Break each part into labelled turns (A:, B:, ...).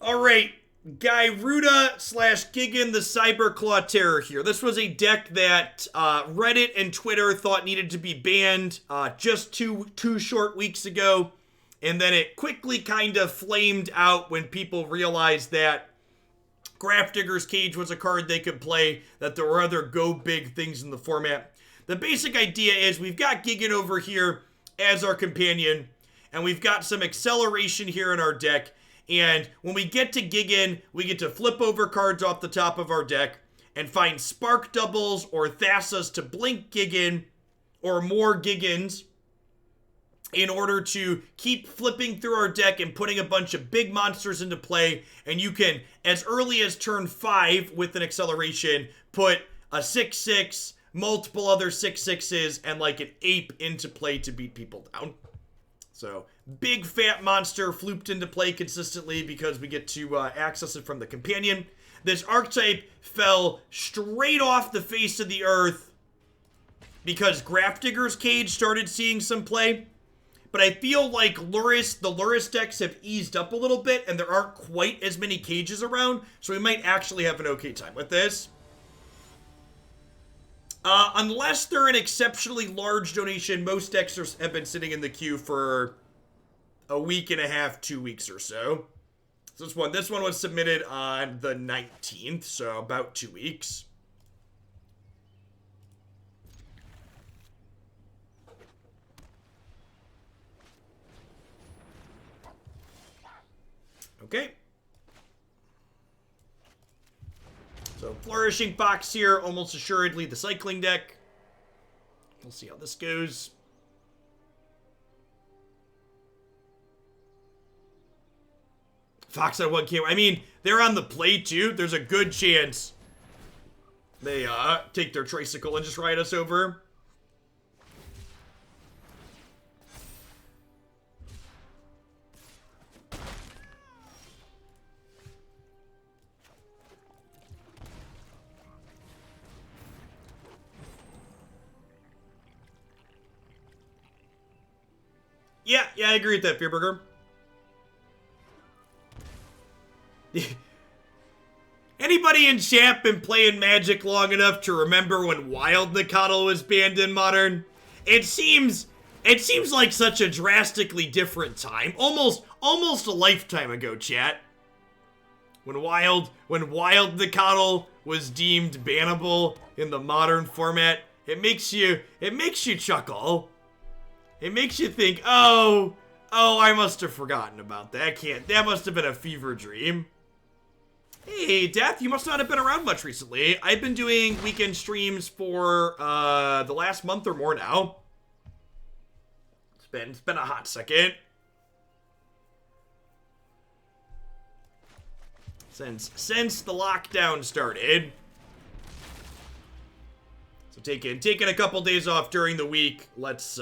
A: Alright, Gyruda slash Gigan the Cyberclaw Terror here. This was a deck that Reddit and Twitter thought needed to be banned just two short weeks ago. And then it quickly kind of flamed out when people realized that Grafdigger's Cage was a card they could play, that there were other go big things in the format. The basic idea is we've got Gigan over here as our companion, and we've got some acceleration here in our deck. And when we get to Gigan, we get to flip over cards off the top of our deck and find Spark Doubles or Thassas to blink Gigan or more Gigans in order to keep flipping through our deck and putting a bunch of big monsters into play. And you can, as early as turn 5 with an acceleration, put a 6/6, multiple other 6/6s, and like an ape into play to beat people down. So, big fat monster flooped into play consistently because we get to access it from the companion. This archetype fell straight off the face of the earth because Grafdigger's Cage started seeing some play. But I feel like the Lurrus decks have eased up a little bit and there aren't quite as many cages around, so we might actually have an okay time with this. Unless they're an exceptionally large donation, most decks have been sitting in the queue for a week and a half, 2 weeks or so. So this one was submitted on the 19th, so about 2 weeks. Okay. So, Flourishing Fox here, almost assuredly the cycling deck. We'll see how this goes. Fox at 1K. I mean, they're on the play too. There's a good chance they take their tricycle and just ride us over. Yeah, I agree with that, Fearburger. Anybody in chat been playing Magic long enough to remember when Wild Nicottle was banned in Modern? It seems like such a drastically different time. Almost a lifetime ago, chat. When Wild Nicottle was deemed bannable in the Modern format, it makes you chuckle. It makes you think, oh, I must have forgotten about that. That must have been a fever dream. Hey, Death, you must not have been around much recently. I've been doing weekend streams for the last month or more now. It's been a hot second. Since the lockdown started. So taking a couple days off during the week. Let's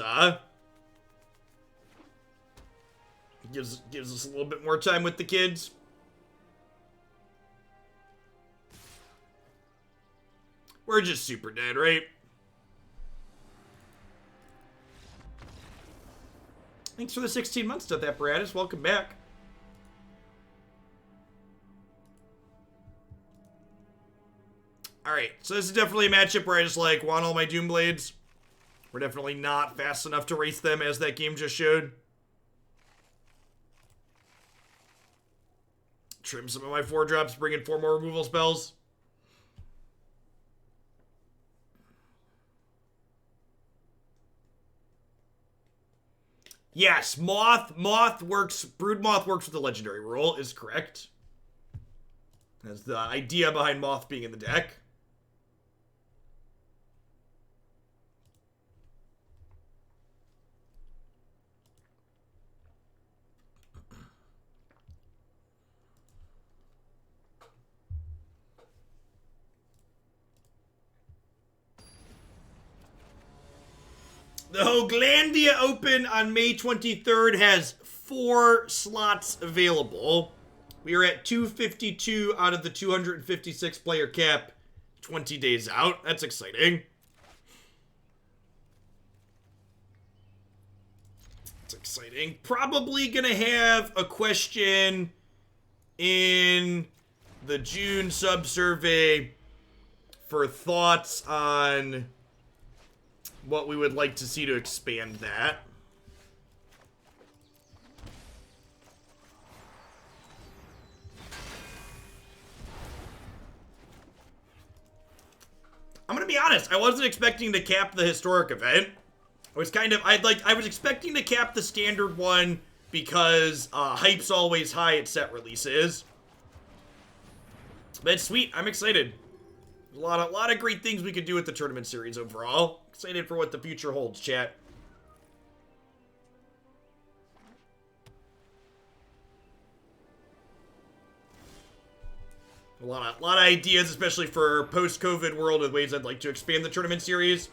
A: gives us a little bit more time with the kids. We're just super dead, right? Thanks for the 16 months, Death Apparatus. Welcome back. Alright, so this is definitely a matchup where I just want all my Doomblades. We're definitely not fast enough to race them, as that game just showed. Trim some of my 4-drops, bring in 4 more removal spells. Yes, Moth works, Broodmoth works with the legendary rule, is correct. That's the idea behind Moth being in the deck. The Hoglandia Open on May 23rd has 4 slots available. We are at 252 out of the 256 player cap, 20 days out. That's exciting. That's exciting. Probably gonna have a question in the June sub-survey for thoughts on what we would like to see to expand that. I'm gonna be honest, I wasn't expecting to cap the historic event. I was I was expecting to cap the standard one because hype's always high at set releases. But it's sweet, I'm excited. There's a lot of great things we could do with the tournament series overall. Excited for what the future holds, chat. A lot of ideas, especially for post-COVID world, of ways I'd like to expand the tournament series.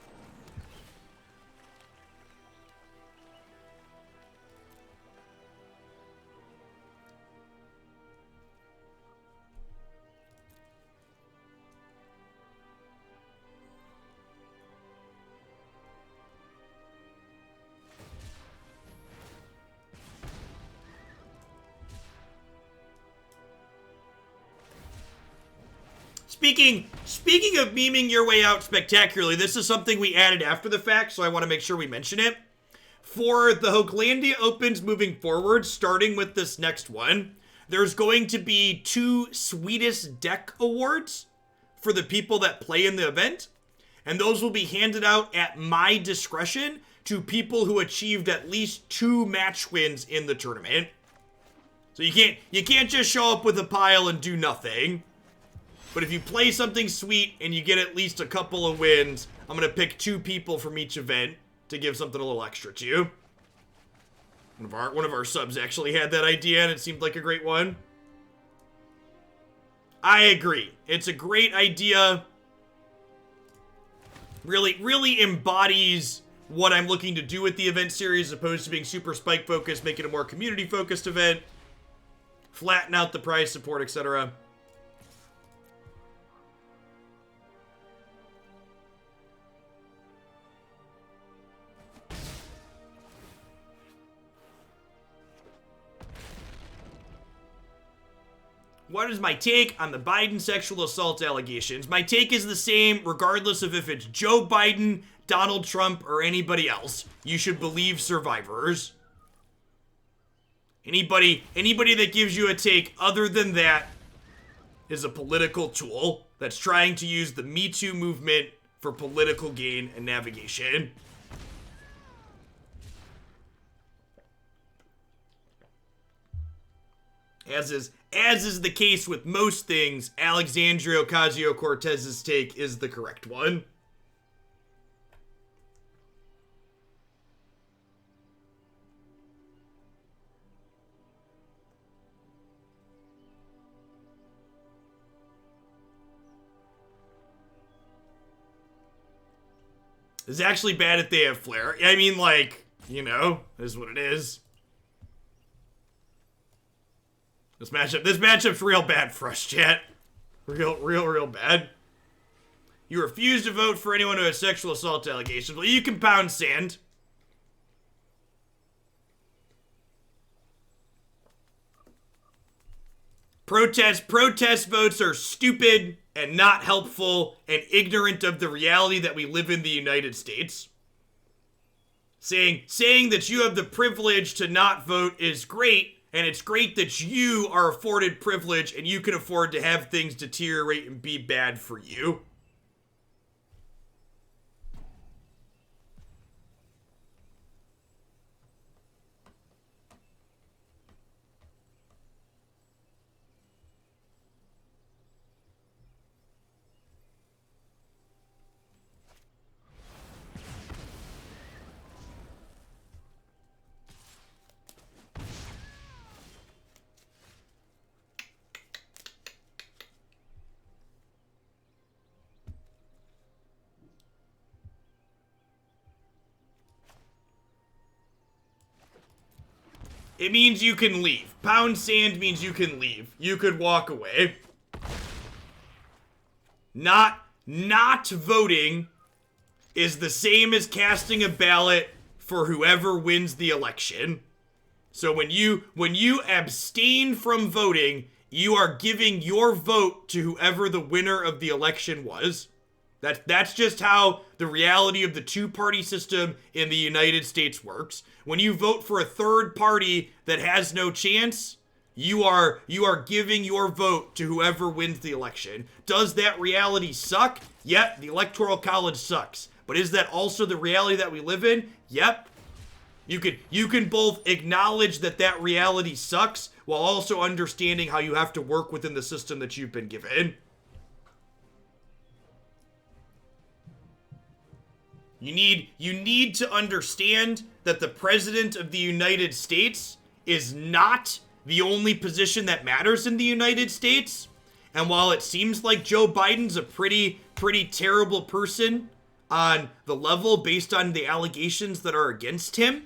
A: Speaking of memeing your way out spectacularly, this is something we added after the fact, so I want to make sure we mention it. For the Hoaglandia Opens moving forward, starting with this next one, there's going to be 2 sweetest deck awards for the people that play in the event, and those will be handed out at my discretion to people who achieved at least 2 match wins in the tournament. So you can't just show up with a pile and do nothing. But if you play something sweet and you get at least a couple of wins, I'm going to pick 2 people from each event to give something a little extra to you. One of our subs actually had that idea and it seemed like a great one. I agree. It's a great idea. Really embodies what I'm looking to do with the event series, as opposed to being super spike focused, make it a more community focused event. Flatten out the prize support, etc. What is my take on the Biden sexual assault allegations? My take is the same regardless of if it's Joe Biden, Donald Trump, or anybody else. You should believe survivors. Anybody that gives you a take other than that is a political tool that's trying to use the Me Too movement for political gain and navigation. As is the case with most things, Alexandria Ocasio-Cortez's take is the correct one. It's actually bad if they have flair. I mean, like, you know, is what it is. This matchup's real bad for us, chat. Real bad. You refuse to vote for anyone who has sexual assault allegations. Well, you can pound sand. Protest votes are stupid and not helpful and ignorant of the reality that we live in the United States. Saying that you have the privilege to not vote is great, and it's great that you are afforded privilege and you can afford to have things deteriorate and be bad for you. It means you can leave. Pound sand means you can leave. You could walk away. Not voting is the same as casting a ballot for whoever wins the election. So when you abstain from voting, you are giving your vote to whoever the winner of the election was. That's just how the reality of the two-party system in the United States works. When you vote for a third party that has no chance, you are giving your vote to whoever wins the election. Does that reality suck? Yep, the Electoral College sucks. But is that also the reality that we live in? Yep. You can both acknowledge that reality sucks while also understanding how you have to work within the system that you've been given. You need to understand that the President of the United States is not the only position that matters in the United States. And while it seems like Joe Biden's a pretty terrible person on the level based on the allegations that are against him,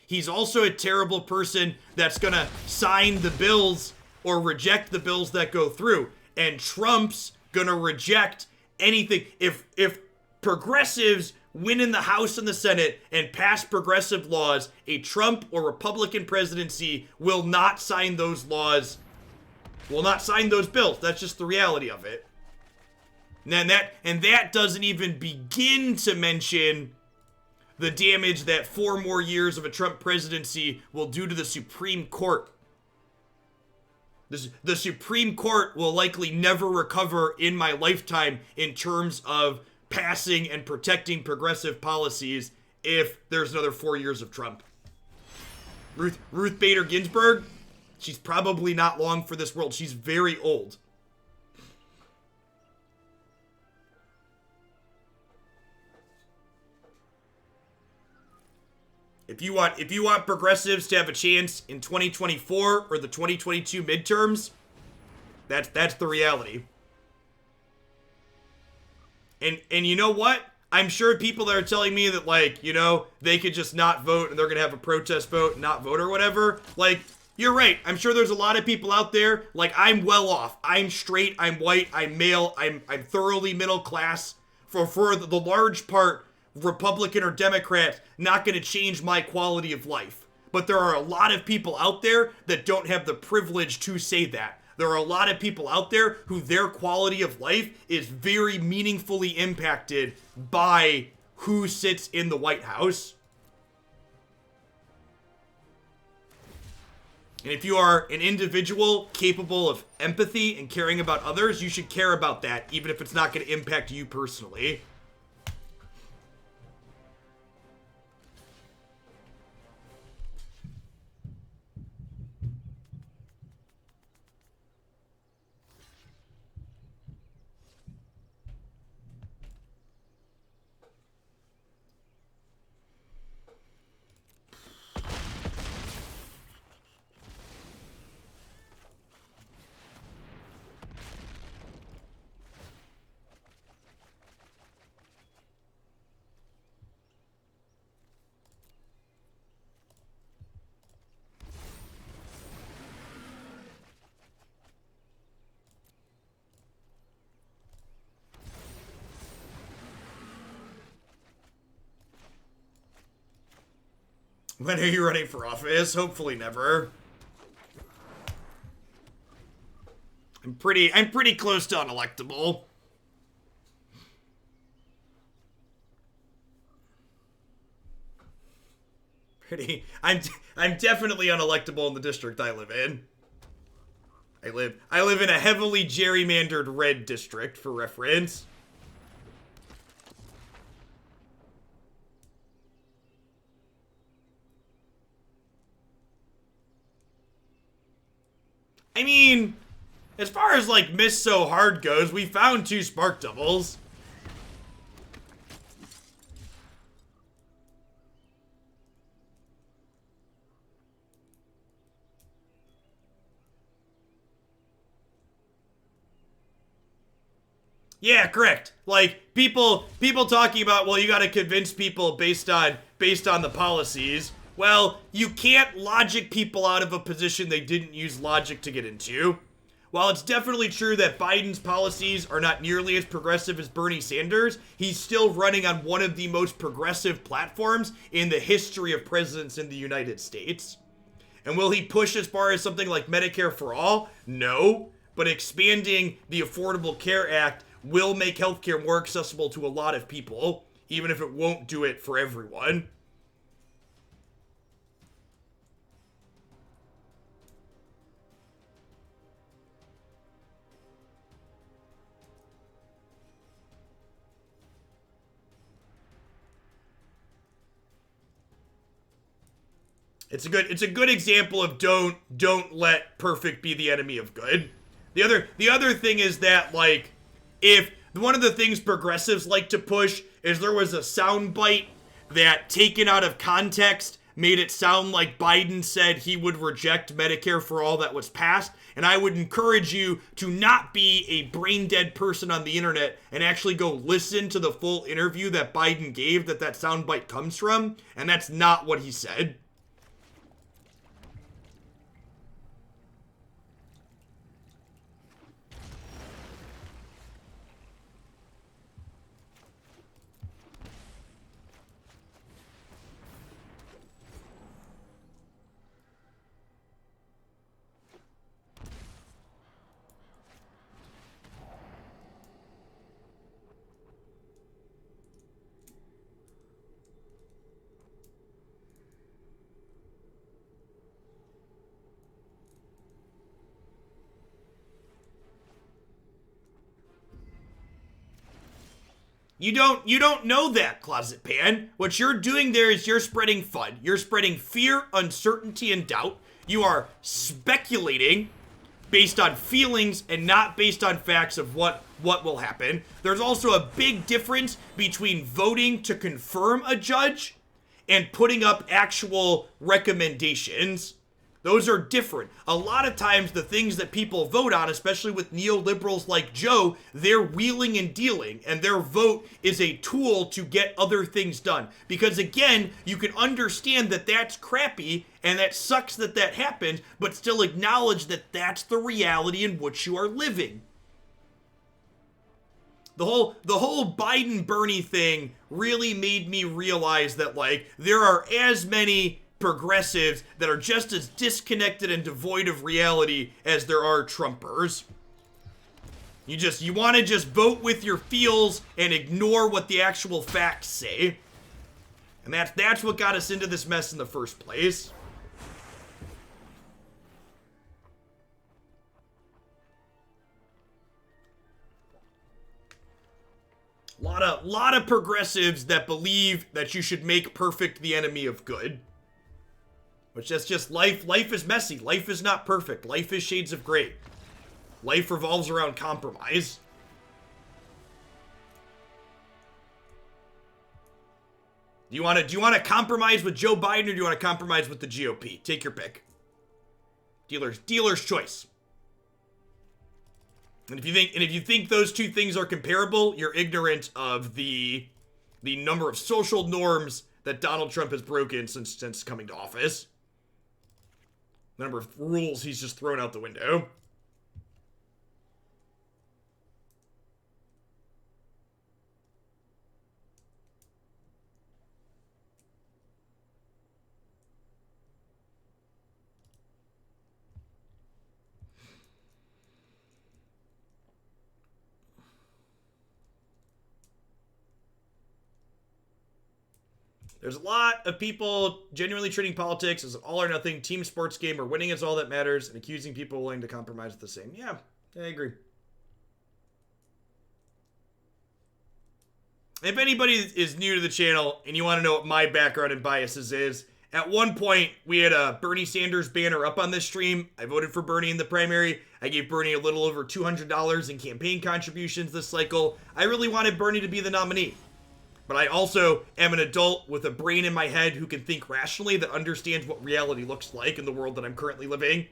A: he's also a terrible person that's gonna sign the bills or reject the bills that go through. And Trump's gonna reject anything. If progressives win in the House and the Senate and pass progressive laws, a Trump or Republican presidency will not sign those laws, will not sign those bills. That's just the reality of it. And that doesn't even begin to mention the damage that 4 more years of a Trump presidency will do to the Supreme Court. The Supreme Court will likely never recover in my lifetime in terms of passing and protecting progressive policies if there's another 4 years of Trump. Ruth Bader Ginsburg, she's probably not long for this world. She's very old. If you want progressives to have a chance in 2024 or the 2022 midterms, that's the reality. And you know what? I'm sure people that are telling me that, like, you know, they could just not vote and they're gonna have a protest vote and not vote or whatever. Like, you're right. I'm sure there's a lot of people out there. Like, I'm well off. I'm straight. I'm white. I'm male. I'm thoroughly middle class. For the large part, Republican or Democrat, not gonna change my quality of life. But there are a lot of people out there that don't have the privilege to say that. There are a lot of people out there who their quality of life is very meaningfully impacted by who sits in the White House. And if you are an individual capable of empathy and caring about others, you should care about that, even if it's not going to impact you personally. When are you running for office? Hopefully never. I'm pretty close to unelectable. I'm definitely unelectable in the district I live in. I live in a heavily gerrymandered red district, for reference. I mean, as far as, like, Miss So Hard goes, we found 2 spark doubles. Yeah, correct. Like, people talking about, well, you gotta convince people based on the policies. Well, you can't logic people out of a position they didn't use logic to get into. While it's definitely true that Biden's policies are not nearly as progressive as Bernie Sanders, he's still running on one of the most progressive platforms in the history of presidents in the United States. And will he push as far as something like Medicare for all? No. But expanding the Affordable Care Act will make healthcare more accessible to a lot of people, even if it won't do it for everyone. It's a good example of don't let perfect be the enemy of good. The other thing is that, like, if one of the things progressives like to push is there was a soundbite that, taken out of context, made it sound like Biden said he would reject Medicare for all that was passed. And I would encourage you to not be a brain dead person on the internet and actually go listen to the full interview that Biden gave that soundbite comes from. And that's not what he said. You don't know that, Closet Pan. What you're doing there is you're spreading FUD. You're spreading fear, uncertainty, and doubt. You are speculating based on feelings and not based on facts of what will happen. There's also a big difference between voting to confirm a judge and putting up actual recommendations. Those are different. A lot of times the things that people vote on, especially with neoliberals like Joe, they're wheeling and dealing, and their vote is a tool to get other things done. Because again, you can understand that that's crappy and that sucks that happens, but still acknowledge that that's the reality in which you are living. The whole Biden-Bernie thing really made me realize that, like, there are as many progressives that are just as disconnected and devoid of reality as there are Trumpers. You want to just vote with your feels and ignore what the actual facts say. And that's what got us into this mess in the first place. Lot of progressives that believe that you should make perfect the enemy of good. Which that's just life. Life is messy. Life is not perfect. Life is shades of gray. Life revolves around compromise. Do you want to compromise with Joe Biden, or do you want to compromise with the GOP? Take your pick. Dealer's choice. And if you think those two things are comparable, you're ignorant of the number of social norms that Donald Trump has broken since coming to office. The number of rules he's just thrown out the window. There's a lot of people genuinely treating politics as an all or nothing team sports game where winning is all that matters, and accusing people willing to compromise the same. Yeah, I agree. If anybody is new to the channel and you want to know what my background and biases is, at one point we had a Bernie Sanders banner up on this stream. I voted for Bernie in the primary. I gave Bernie a little over $200 in campaign contributions this cycle. I really wanted Bernie to be the nominee. But I also am an adult with a brain in my head who can think rationally, that understands what reality looks like in the world that I'm currently living.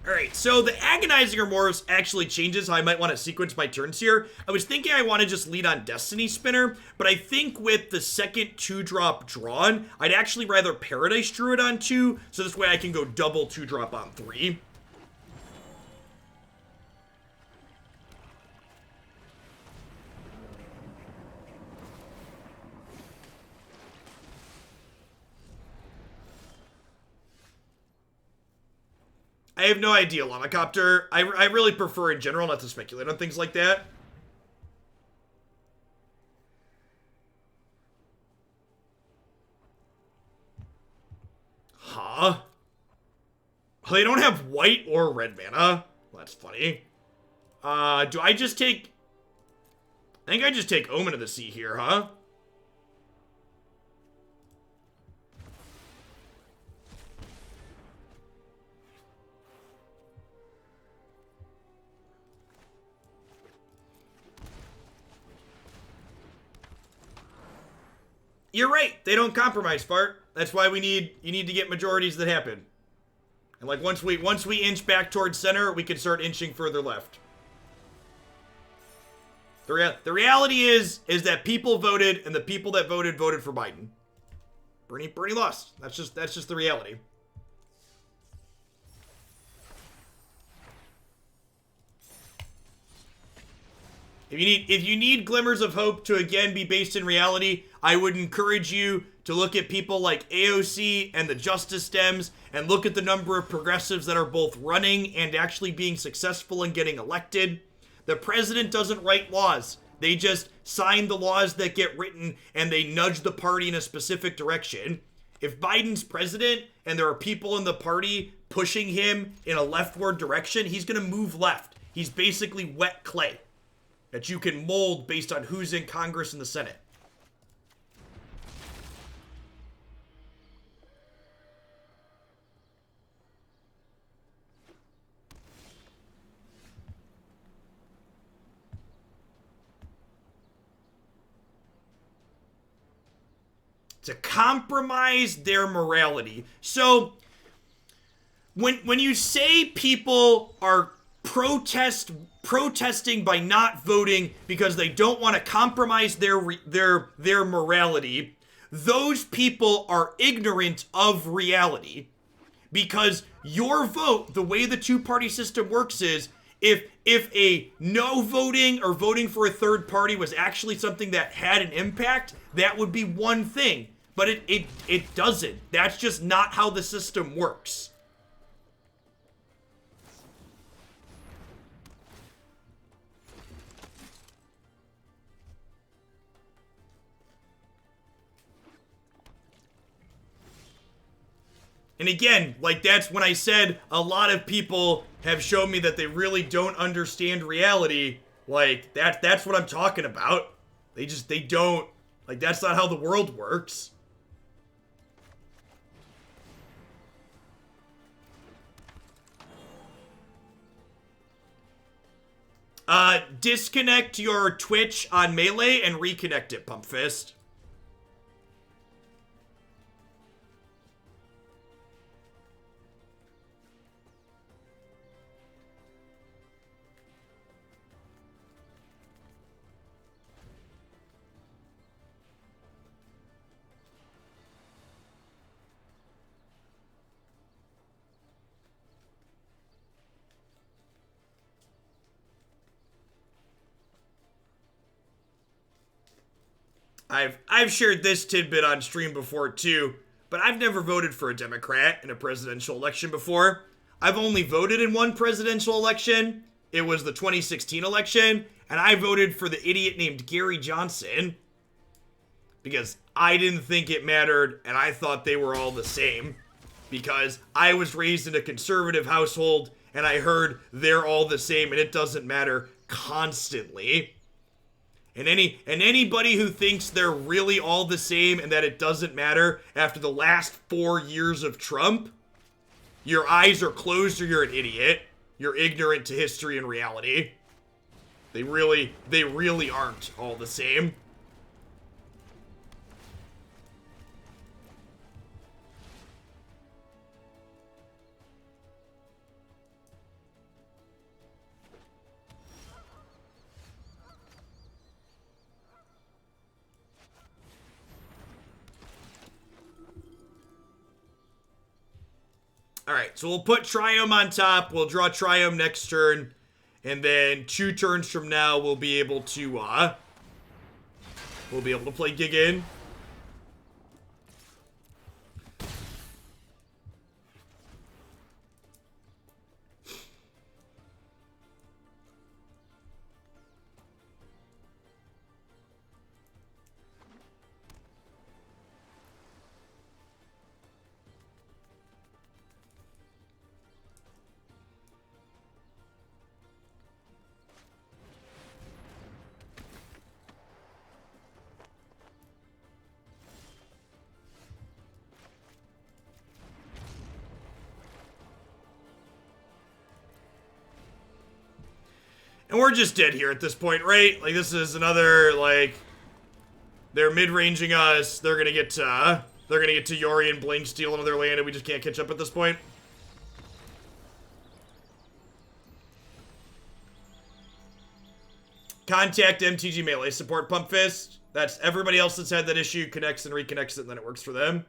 A: Alright, so the Agonizing Remorse actually changes how I might want to sequence my turns here. I was thinking I want to just lead on Destiny Spinner, but I think with the second 2-drop drawn, I'd actually rather Paradise Druid on 2, so this way I can go double 2-drop on 3. I have no idea, Lamacopter. I really prefer in general not to speculate on things like that. Huh? Oh, they don't have white or red mana? Well, that's funny. Do I just take... I think I just take Omen of the Sea here, huh? You're right. They don't compromise, Fart. That's why you need to get majorities that happen. And like once we inch back towards center, we can start inching further left. The reality is that people voted, and the people that voted for Biden. Bernie lost. That's just the reality. If you need glimmers of hope to again be based in reality, I would encourage you to look at people like AOC and the Justice Dems and look at the number of progressives that are both running and actually being successful in getting elected. The president doesn't write laws. They just sign the laws that get written and they nudge the party in a specific direction. If Biden's president and there are people in the party pushing him in a leftward direction, he's going to move left. He's basically wet clay that you can mold based on who's in Congress and the Senate. To compromise their morality. So, when you say people are protesting by not voting because they don't want to compromise their morality, those people are ignorant of reality. Because your vote, the way the two-party system works is, if a no voting or voting for a third party was actually something that had an impact, that would be one thing. But it doesn't. That's just not how the system works. And again, like that's when I said a lot of people have shown me that they really don't understand reality. Like that's what I'm talking about. They don't, like that's not how the world works. Disconnect your Twitch on Melee and reconnect it, Pump Fist. I've shared this tidbit on stream before too, but I've never voted for a Democrat in a presidential election before. I've only voted in one presidential election. It was the 2016 election, and I voted for the idiot named Gary Johnson because I didn't think it mattered, and I thought they were all the same because I was raised in a conservative household, and I heard they're all the same, and it doesn't matter constantly. And anybody who thinks they're really all the same and that it doesn't matter after the last 4 years of Trump, your eyes are closed or you're an idiot. You're ignorant to history and reality. They really aren't all the same. Alright, so we'll put Triome on top. We'll draw Triome next turn. And then 2 turns from now, we'll be able to play Gigan. And we're just dead here at this point, right? Like, this is another, like, they're mid-ranging us. They're gonna get to Yori and Blink steal another land, and we just can't catch up at this point. Contact MTG Melee, support Pump Fist. That's everybody else that's had that issue, connects and reconnects it, and then it works for them.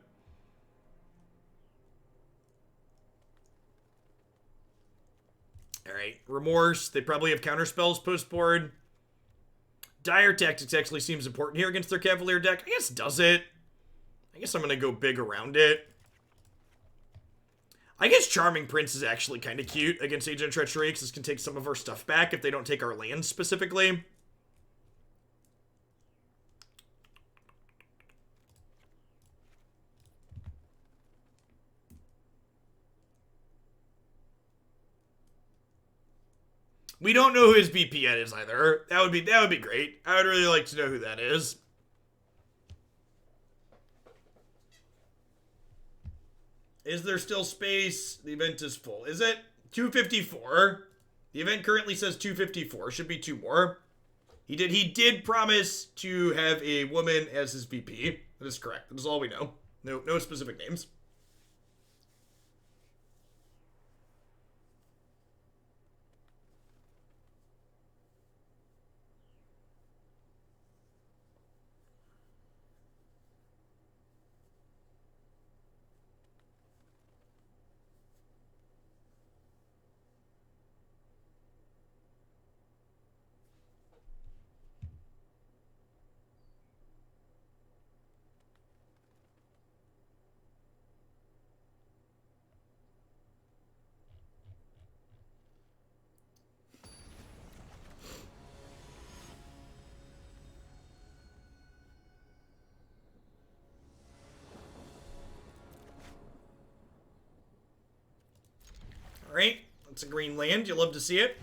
A: Alright, Remorse. They probably have counterspells post-board. Dire Tactics actually seems important here against their Cavalier deck. I guess does it. I guess I'm going to go big around it. I guess Charming Prince is actually kind of cute against Agent of Treachery, because this can take some of our stuff back if they don't take our lands specifically. We don't know who his BP yet is either. That would be great. I would really like to know who that is. Is there still space? The event is full. Is it? 254. The event currently says 254. Should be 2 more. He did promise to have a woman as his VP. That is correct. That is all we know. No specific names. Alright, that's a green land. You'll love to see it.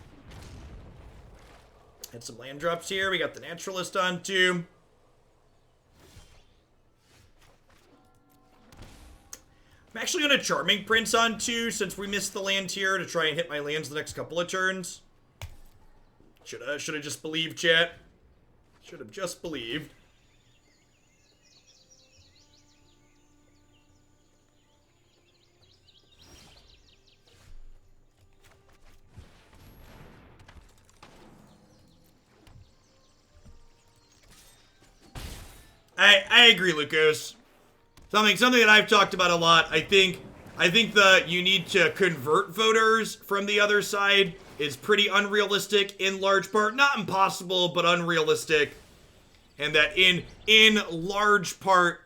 A: Had some land drops here. We got the Naturalist on too. I'm actually going to Charming Prince on too, since we missed the land here, to try and hit my lands the next couple of turns. Should have just believed, chat. Should have just believed. I agree, Lucas. Something that I've talked about a lot. I think that you need to convert voters from the other side is pretty unrealistic in large part. Not impossible, but unrealistic. And that in large part,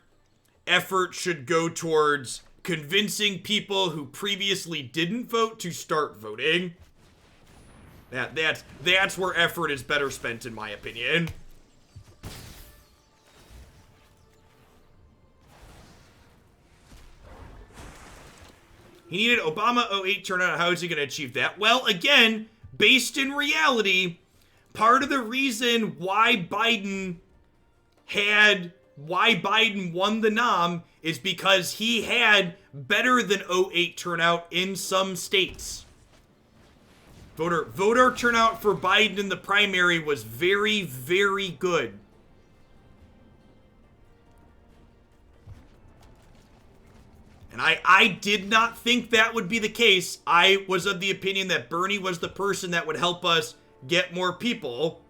A: effort should go towards convincing people who previously didn't vote to start voting. That's where effort is better spent, in my opinion. He needed Obama 08 turnout. How is he going to achieve that? Well, again, based in reality, part of the reason why Biden won the nom is because he had better than 08 turnout in some states. Voter turnout for Biden in the primary was very, very good. And I did not think that would be the case. I was of the opinion that Bernie was the person that would help us get more people.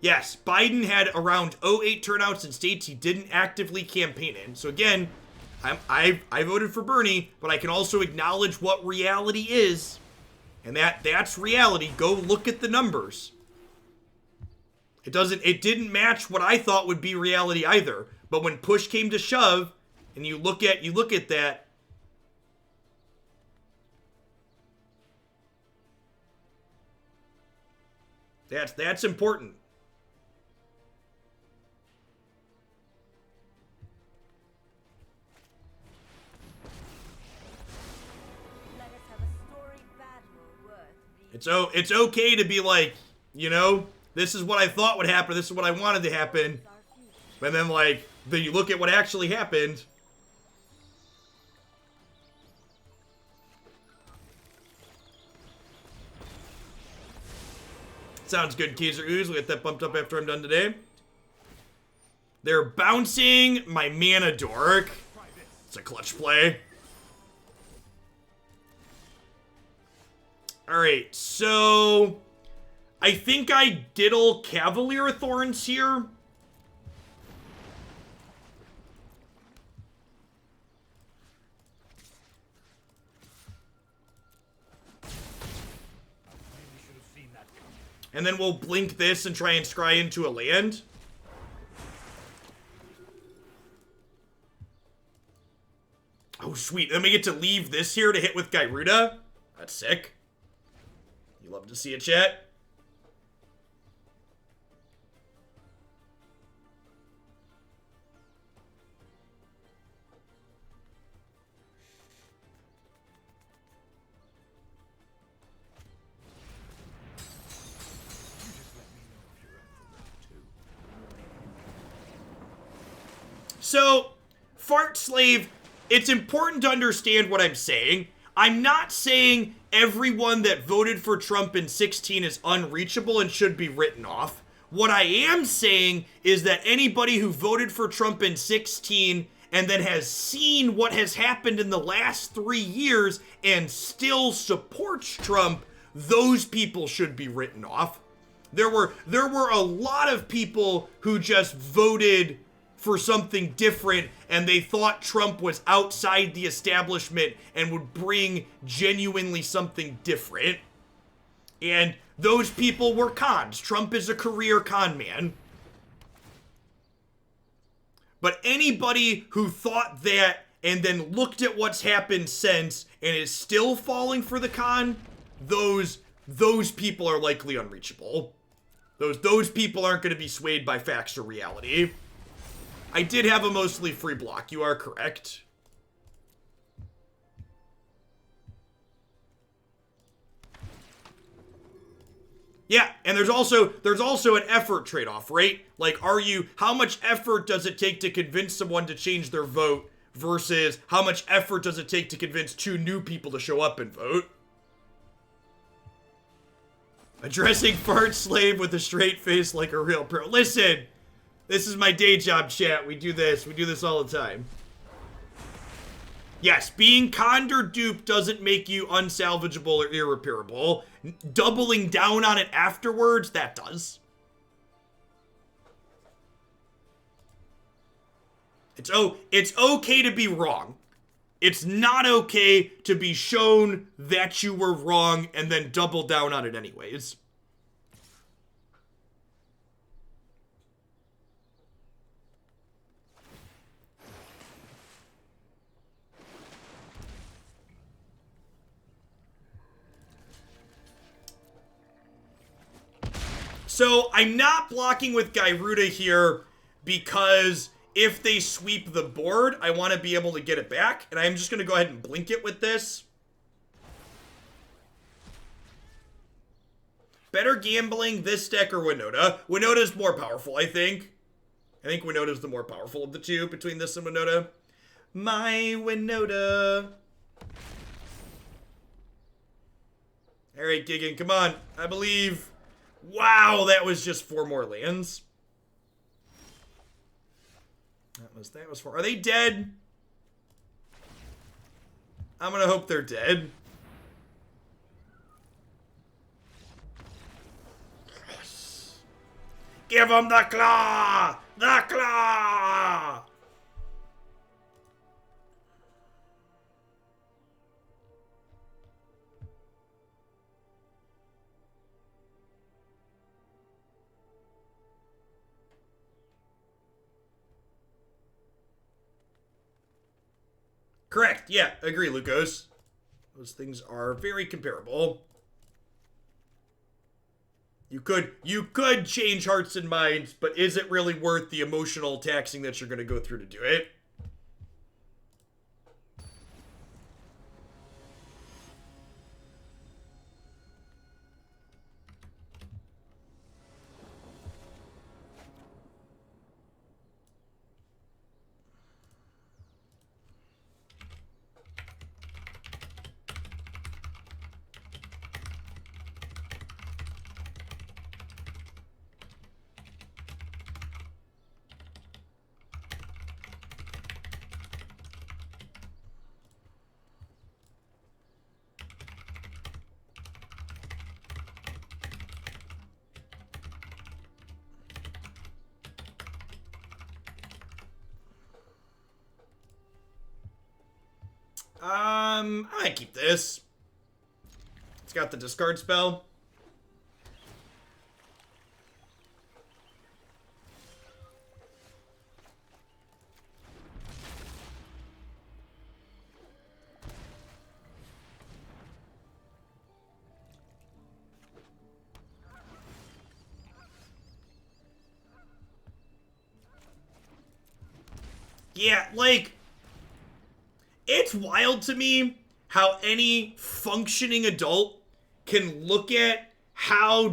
A: Yes, Biden had around 08 turnouts in states he didn't actively campaign in. So again, I voted for Bernie, but I can also acknowledge what reality is. And that's reality. Go look at the numbers. It didn't match what I thought would be reality either. But when push came to shove, and you look at that, that's important. It's okay to be like, you know, this is what I thought would happen, this is what I wanted to happen. And then, like, then you look at what actually happened. Sounds good, Kaiser Ooze. We'll get that bumped up after I'm done today. They're bouncing my mana dork. It's a clutch play. Alright, so I think I diddle Cavalier Thorns here. And then we'll blink this and try and scry into a land. Oh, sweet. Then we get to leave this here to hit with Gyruda. That's sick. You love to see it, chat. So, Fart Slave, it's important to understand what I'm saying. I'm not saying everyone that voted for Trump in 16 is unreachable and should be written off. What I am saying is that anybody who voted for Trump in 16 and then has seen what has happened in the last 3 years and still supports Trump, those people should be written off. There were a lot of people who just voted for something different, and they thought Trump was outside the establishment and would bring genuinely something different. And those people were cons. Trump is a career con man. But anybody who thought that and then looked at what's happened since and is still falling for the con, those people are likely unreachable. Those people aren't going to be swayed by facts or reality. I did have a mostly free block. You are correct. Yeah, and there's also an effort trade-off, right? Like, how much effort does it take to convince someone to change their vote versus how much effort does it take to convince 2 new people to show up and vote? Addressing Fart Slave with a straight face like a real pro. Listen! This is my day job, chat. We do this all the time. Yes, being conned or duped doesn't make you unsalvageable or irreparable. Doubling down on it afterwards, that does. It's okay to be wrong. It's not okay to be shown that you were wrong and then double down on it anyways. So, I'm not blocking with Gyruda here because if they sweep the board, I want to be able to get it back. And I'm just going to go ahead and blink it with this. Better gambling, this deck or Winota? Winota's more powerful, I think. I think Winota's the more powerful of the two between this and Winota. My Winota. Alright, Gigan, come on. I believe. Wow, that was just 4 more lands. That was 4. Are they dead? I'm gonna hope they're dead. Yes. Give them the claw! The claw! Correct. Yeah, agree, Lucas. Those things are very comparable. You could change hearts and minds, but is it really worth the emotional taxing that you're going to go through to do it? I might keep this. It's got the discard spell. Yeah, like, it's wild to me how any functioning adult can look at how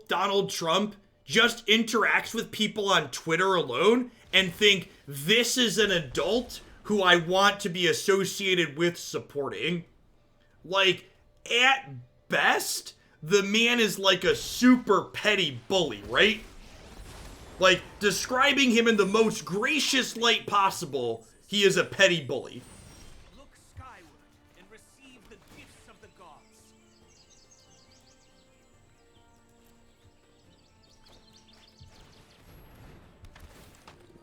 A: Donald Trump just interacts with people on Twitter alone and think this is an adult who I want to be associated with supporting. Like, at best, the man is like a super petty bully, right? Like, describing him in the most gracious light possible, he is a petty bully.
B: Look skyward and receive the gifts of the gods.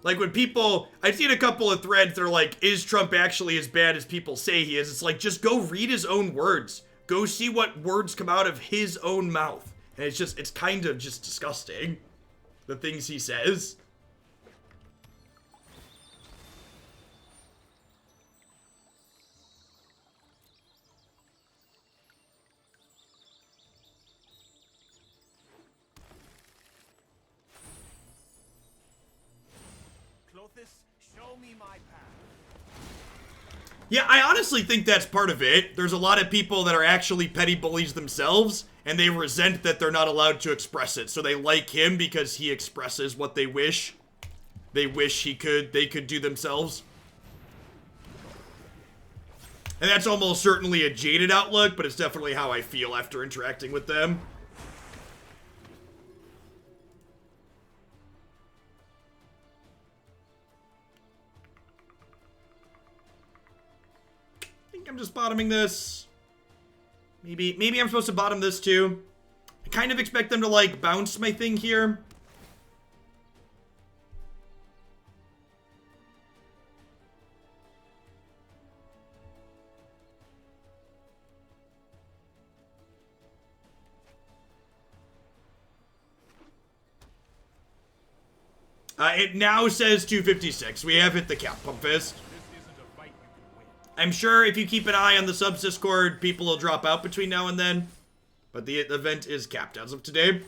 A: Like, when people, I've seen a couple of threads that are like, is Trump actually as bad as people say he is? It's like, just go read his own words. Go see what words come out of his own mouth. And it's kind of just disgusting. The things he says.
B: Clothis, show me my path.
A: Yeah, I honestly think that's part of it. There's a lot of people that are actually petty bullies themselves, and they resent that they're not allowed to express it. So they like him because he expresses what they wish they could do themselves. And that's almost certainly a jaded outlook, but it's definitely how I feel after interacting with them. I'm just bottoming this. Maybe I'm supposed to bottom this too. I kind of expect them to like bounce my thing here. It now says 256. We have hit the cap, Pump Fist. I'm sure if you keep an eye on the subs Discord, people will drop out between now and then. But the event is capped as of today.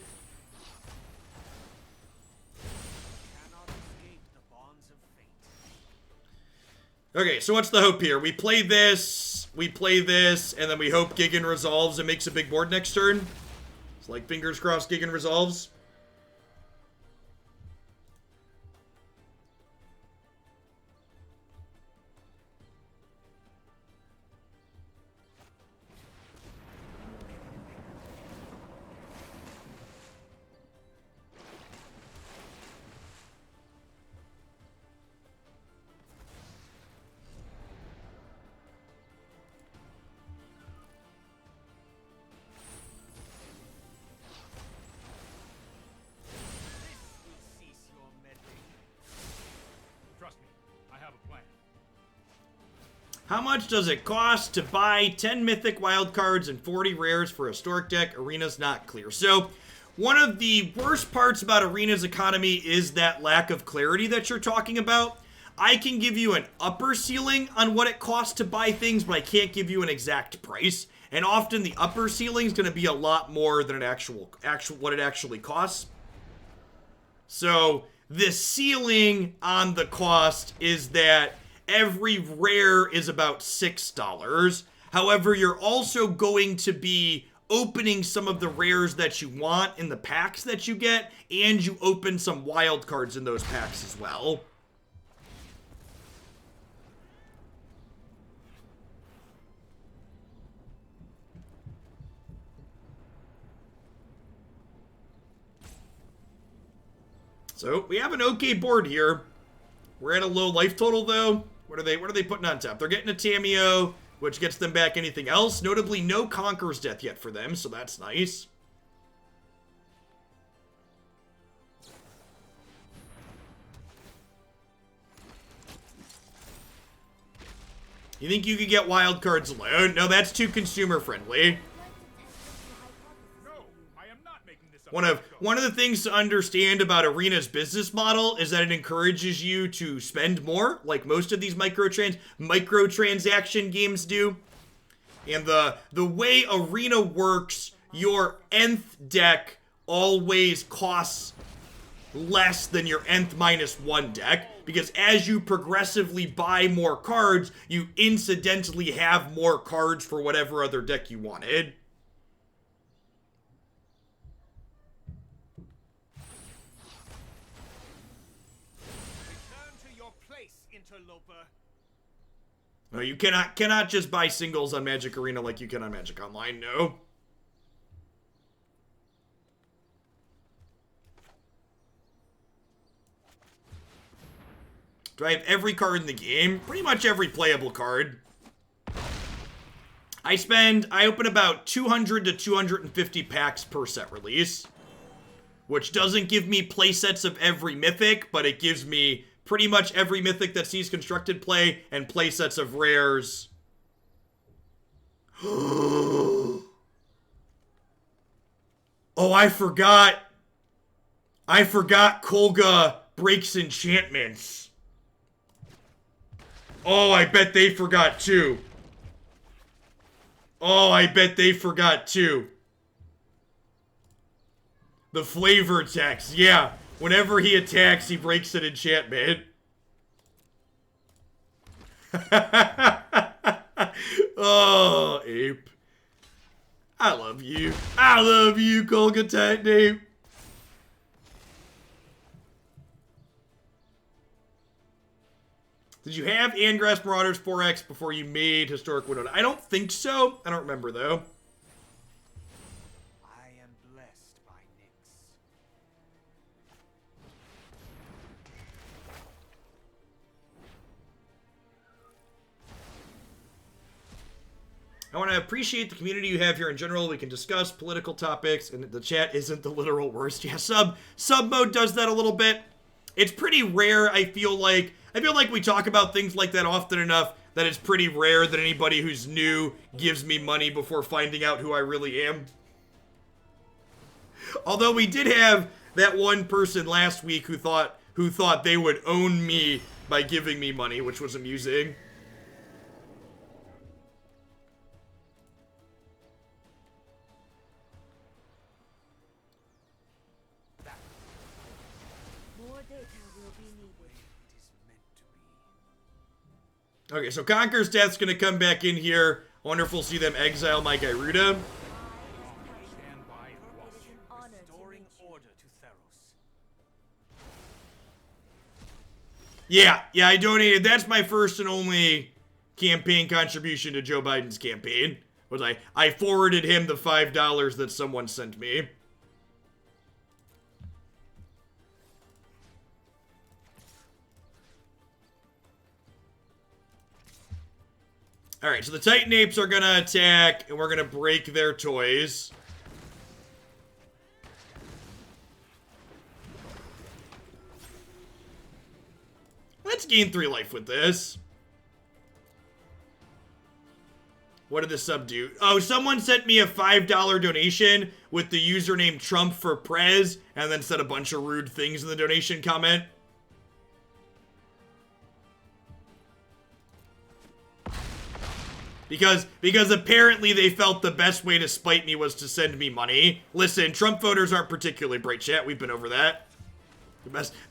A: Okay, so what's the hope here? We play this, and then we hope Gigan resolves and makes a big board next turn. It's like fingers crossed Gigan resolves. How much does it cost to buy 10 mythic wildcards and 40 rares for a historic deck? Arena's not clear. So, one of the worst parts about Arena's economy is that lack of clarity that you're talking about. I can give you an upper ceiling on what it costs to buy things, but I can't give you an exact price. And often the upper ceiling is going to be a lot more than an actual what it actually costs. So the ceiling on the cost is that every rare is about $6. However, you're also going to be opening some of the rares that you want in the packs that you get, and you open some wild cards in those packs as well. So we have an okay board here. We're at a low life total though. What are they putting on top? They're getting a Tamiyo, which gets them back anything else. Notably, no Conqueror's Death yet for them, so that's nice. You think you could get wild cards alone? No, that's too consumer friendly. One of the things to understand about Arena's business model is that it encourages you to spend more, like most of these microtransaction games do. And the way Arena works, your nth deck always costs less than your nth -1 deck, because as you progressively buy more cards, you incidentally have more cards for whatever other deck you wanted. No, you cannot just buy singles on Magic Arena like you can on Magic Online, no. Do I have every card in the game? Pretty much every playable card. I open about 200 to 250 packs per set release, which doesn't give me playsets of every mythic, but it gives me pretty much every mythic that sees constructed play and playsets of rares. Oh, I forgot. Kogla breaks enchantments. Oh, I bet they forgot too. Oh, I bet they forgot too. The flavor attacks, yeah. Whenever he attacks, he breaks an enchantment. Oh, Ape. I love you. I love you, Kogla Titan Ape. Did you have Angrass Marauders 4X before you made Historic Window? I don't think so. I don't remember, though.
B: I am blessed by Nyx.
A: I want to appreciate the community you have here in general. We can discuss political topics, and the chat isn't the literal worst. Yeah, sub mode does that a little bit. It's pretty rare, I feel like we talk about things like that often enough that it's pretty rare that anybody who's new gives me money before finding out who I really am. Although we did have that one person last week who thought they would own me by giving me money, which was amusing. Okay, so Conqueror's Death's gonna come back in here. I wonder if we'll see them exile my Gyruda. Yeah, I donated. That's my first and only campaign contribution to Joe Biden's campaign. Was I forwarded him the $5 that someone sent me. Alright, so the Titan Apes are gonna attack, and we're gonna break their toys. Let's gain 3 life with this. What did the sub do? Oh, someone sent me a $5 donation with the username Trump for Prez, and then said a bunch of rude things in the donation comment. Because apparently they felt the best way to spite me was to send me money. Listen, Trump voters aren't particularly bright, chat. We've been over that.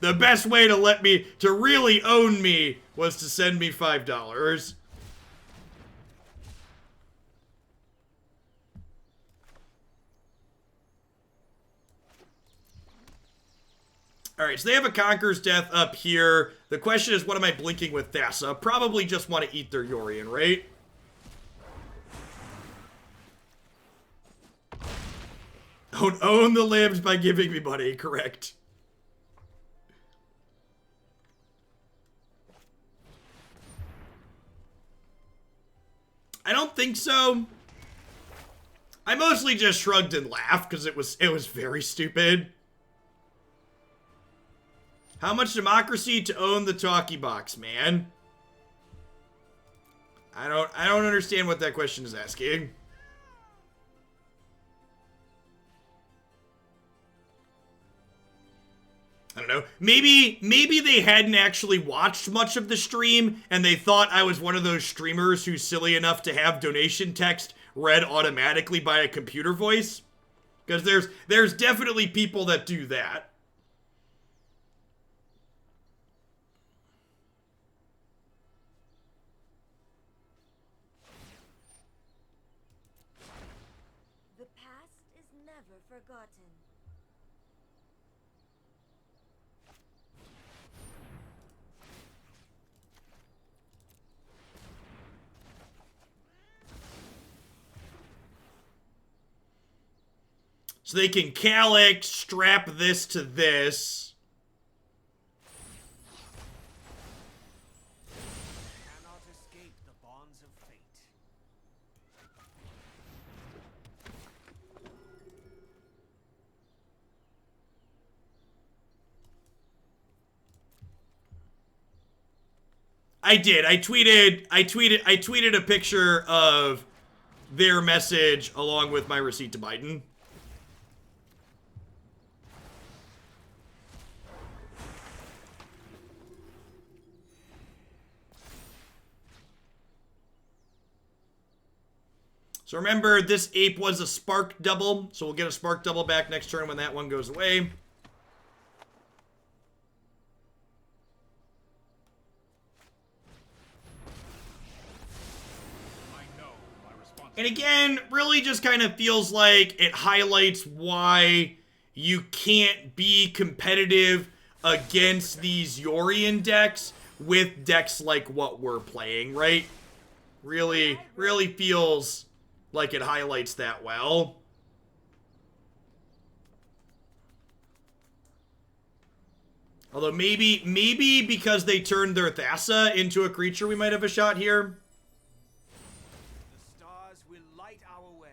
A: The best way to really own me was to send me $5. Alright, so they have a Conqueror's Death up here. The question is, what am I blinking with Thassa? Probably just want to eat their Yorion, right? Own the libs by giving me money, correct. I don't think so. I mostly just shrugged and laughed because it was very stupid. How much democracy to own the talkie box, man? I don't understand what that question is asking. I don't know. Maybe they hadn't actually watched much of the stream and they thought I was one of those streamers who's silly enough to have donation text read automatically by a computer voice. Because there's definitely people that do that.
C: Forgotten.
A: So they can Calyx, strap this to this.
B: Cannot escape the bonds of fate.
A: I did. I tweeted a picture of their message along with my receipt to Biden. So remember, this ape was a spark double, so we'll get a spark double back next turn when that one goes away. And again, really just kind of feels like it highlights why you can't be competitive against these Yorion decks with decks like what we're playing, right? Really feels like it highlights that well. Although maybe because they turned their Thassa into a creature, we might have a shot here.
B: The stars will light our way.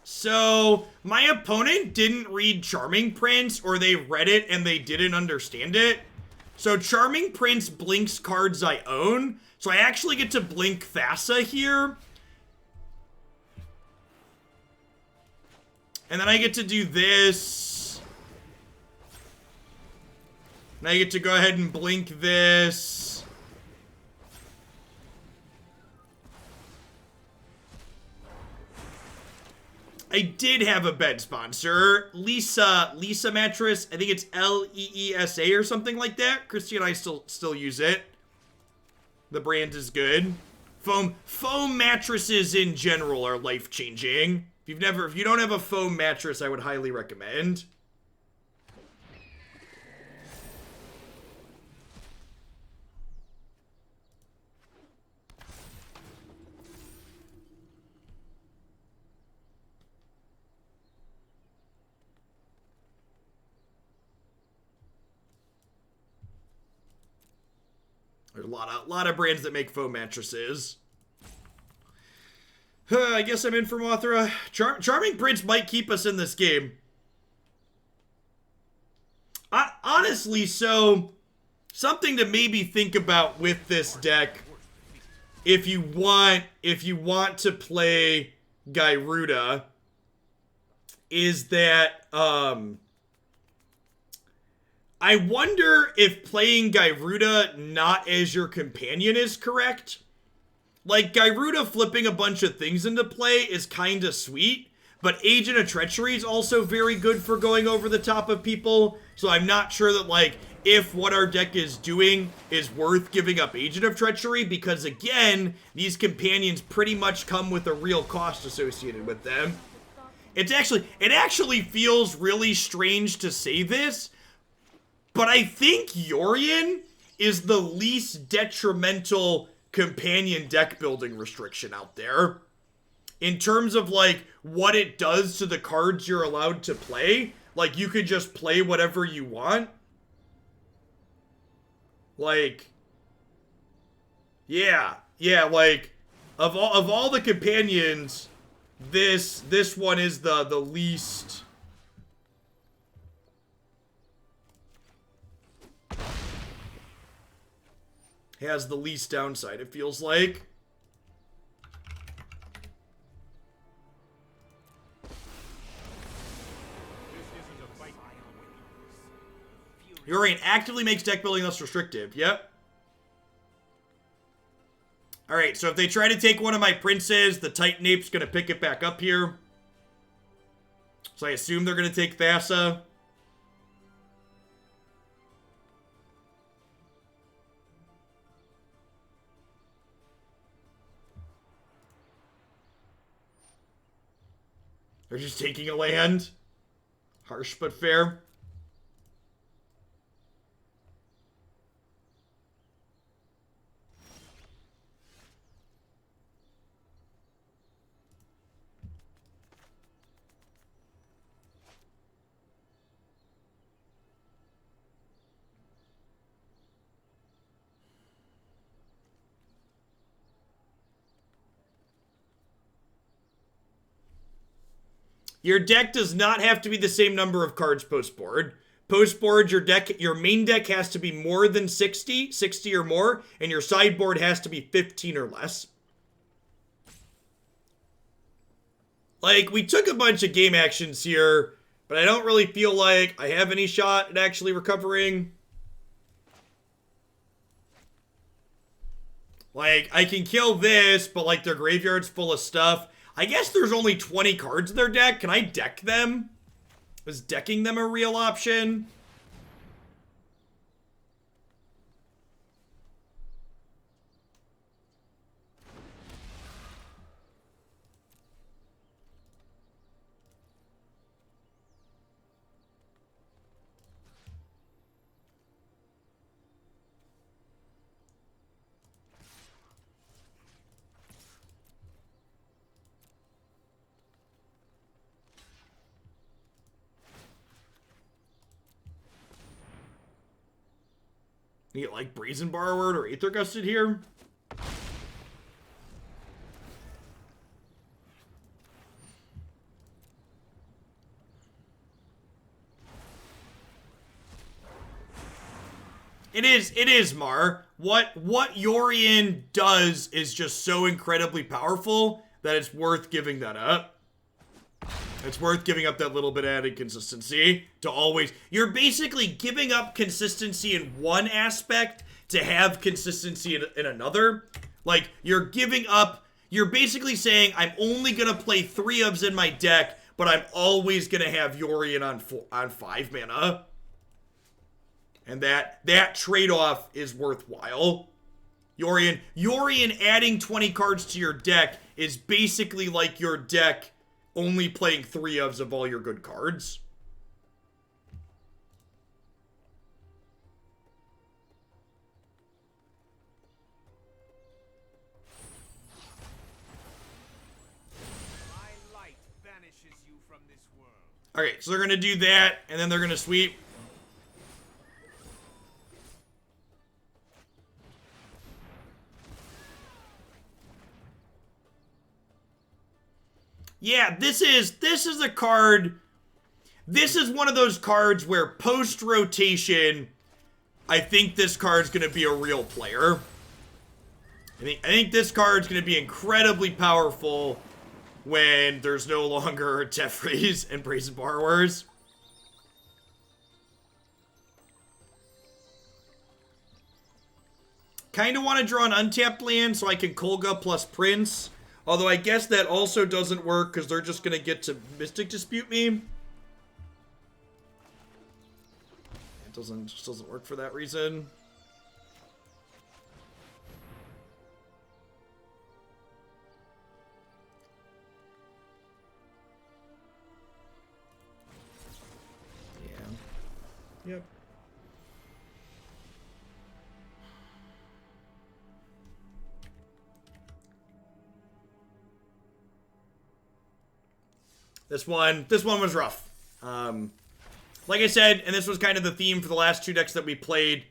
A: So, my opponent didn't read Charming Prince, or they read it and they didn't understand it. So, Charming Prince blinks cards I own, so I actually get to blink Thassa here. And then I get to do this. And I get to go ahead and blink this. I did have a bed sponsor, Lisa Mattress. I think it's Leesa or something like that. Christy and I still use it. The brand is good. Foam mattresses in general are life-changing. If you don't have a foam mattress, I would highly recommend. There's a lot of brands that make foam mattresses. I guess I'm in for Mothra. Charming Prince might keep us in this game. Honestly, so something to maybe think about with this deck, if you want to play Gyruda, is that I wonder if playing Gyruda not as your companion is correct. Like, Gyruda flipping a bunch of things into play is kinda sweet, but Agent of Treachery is also very good for going over the top of people, so I'm not sure that, like, if what our deck is doing is worth giving up Agent of Treachery, because again, these companions pretty much come with a real cost associated with them. It actually feels really strange to say this, but I think Yorion is the least detrimental companion deck building restriction out there. In terms of, like, what it does to the cards you're allowed to play, like, you could just play whatever you want. Like, yeah, like, of all the companions, this one is the least. Has the least downside, it feels like. Yorion actively makes deck building less restrictive. Yep. Alright, so if they try to take one of my princes, the Titan Ape's gonna pick it back up here. So I assume they're gonna take Thassa. They're just taking a land. Harsh but fair. Your deck does not have to be the same number of cards post-board. Post-board, your main deck has to be more than 60 or more, and your sideboard has to be 15 or less. Like, we took a bunch of game actions here, but I don't really feel like I have any shot at actually recovering. Like, I can kill this, but, like, their graveyard's full of stuff. I guess there's only 20 cards in their deck. Can I deck them? Is decking them a real option? You get, like, Brazen Borrower or Aether Gusted here. It is, Mar. What Yorion does is just so incredibly powerful that it's worth giving that up. It's worth giving up that little bit of added consistency to always... You're basically giving up consistency in one aspect to have consistency in another. Like, you're giving up... You're basically saying, I'm only going to play 3-ofs in my deck, but I'm always going to have Yorion on 5 mana. And that trade-off is worthwhile. Yorion adding 20 cards to your deck is basically like your deck only playing 3-ofs of all your good cards.
B: My light banishes you from this world.
A: Okay, so they're gonna do that, and then they're gonna sweep. Yeah, this is a card. This is one of those cards where post-rotation, I think this card's going to be a real player. I think this card's going to be incredibly powerful when there's no longer Tefrees and Brazen Borrowers. Kind of want to draw an untapped land so I can Kogla plus Prince. Although I guess that also doesn't work because they're just going to get to Mystic Dispute me. It just doesn't work for that reason. Yeah. Yep. This one was rough. Like I said, and this was kind of the theme for the last 2 decks that we played.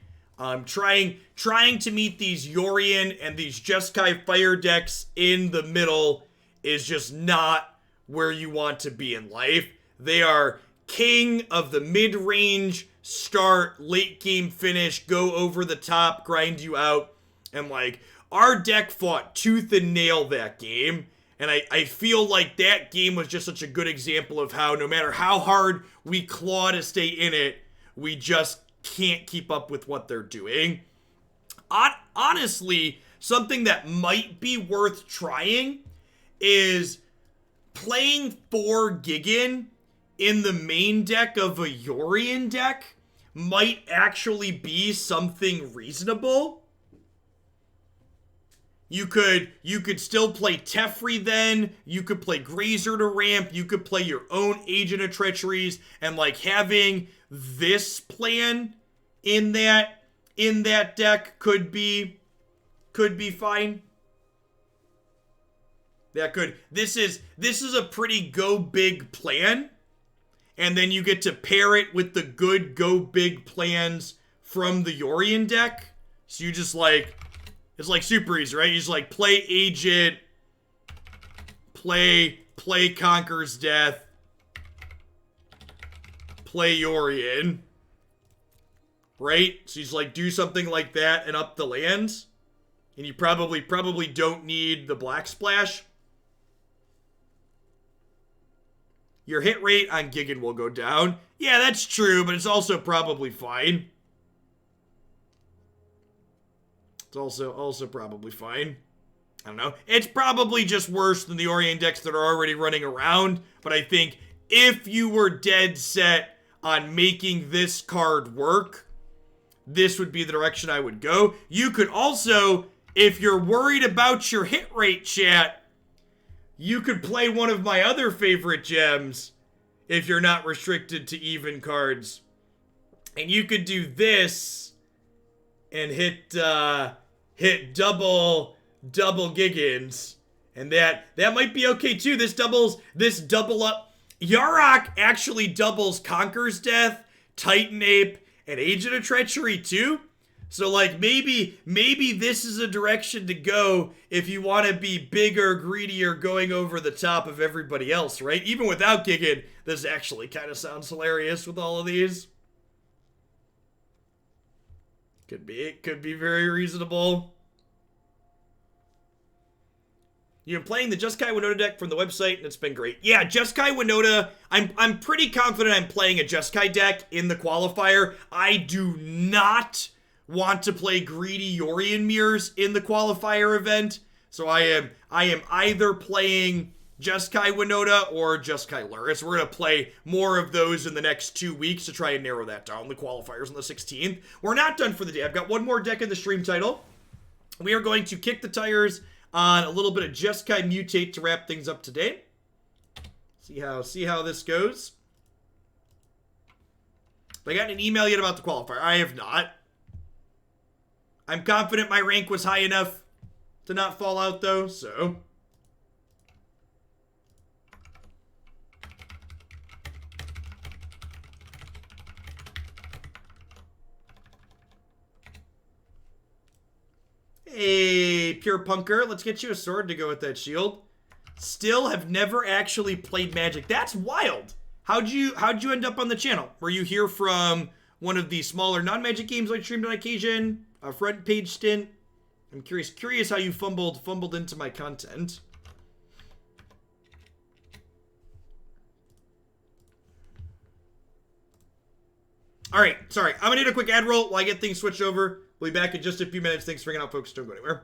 A: Trying to meet these Yorion and these Jeskai Fire decks in the middle is just not where you want to be in life. They are king of the mid-range, start, late game finish, go over the top, grind you out. And like, our deck fought tooth and nail that game. And I feel like that game was just such a good example of how no matter how hard we claw to stay in it, we just can't keep up with what they're doing. Honestly, something that might be worth trying is playing 4 Gigan in the main deck of a Yorion deck might actually be something reasonable. You could still play Teferi then, you could play Grazer to ramp, you could play your own Agent of Treacheries, and like having this plan in that deck could be fine. This is a pretty go big plan. And then you get to pair it with the good go big plans from the Yorion deck. So you just like, it's like super easy, right? You just like play Agent, play Conquer's Death, play Yorion, right? So you just like do something like that and up the lands. And you probably don't need the Black Splash. Your hit rate on Gigan will go down. Yeah, that's true, but it's also probably fine. It's also probably fine. I don't know. It's probably just worse than the Yorion decks that are already running around. But I think if you were dead set on making this card work, this would be the direction I would go. You could also, if you're worried about your hit rate, chat, you could play one of my other favorite gems if you're not restricted to even cards. And you could do this and hit double Gigans. And that might be okay too. This double up. Yarok actually doubles Conquer's Death, Titan Ape, and Agent of Treachery too. So like maybe this is a direction to go if you want to be bigger, greedier, going over the top of everybody else, right? Even without Gigan, this actually kind of sounds hilarious with all of these. Could be very reasonable. You've been playing the Jeskai Winota deck from the website, and it's been great. Yeah, Jeskai Winota, I'm pretty confident I'm playing a Jeskai deck in the qualifier. I do not want to play greedy Yorion mirrors in the qualifier event. So I am either playing Jeskai Winota or Jeskai Luris. We're going to play more of those in the next 2 weeks to try and narrow that down. The qualifiers on the 16th. We're not done for the day. I've got one more deck in the stream title. We are going to kick the tires on a little bit of Jeskai Mutate to wrap things up today. See how this goes. Have I gotten an email yet about the qualifier? I have not. I'm confident my rank was high enough to not fall out, though, so. Hey, Pure Punker, let's get you a sword to go with that shield. Still have never actually played Magic. That's wild. How'd you end up on the channel? Were you here from one of the smaller non-Magic games I streamed on occasion? A front page stint? I'm curious how you fumbled into my content. All right, sorry. I'm going to need a quick ad roll while I get things switched over. We'll be back in just a few minutes. Thanks for hanging out, folks. Don't go anywhere.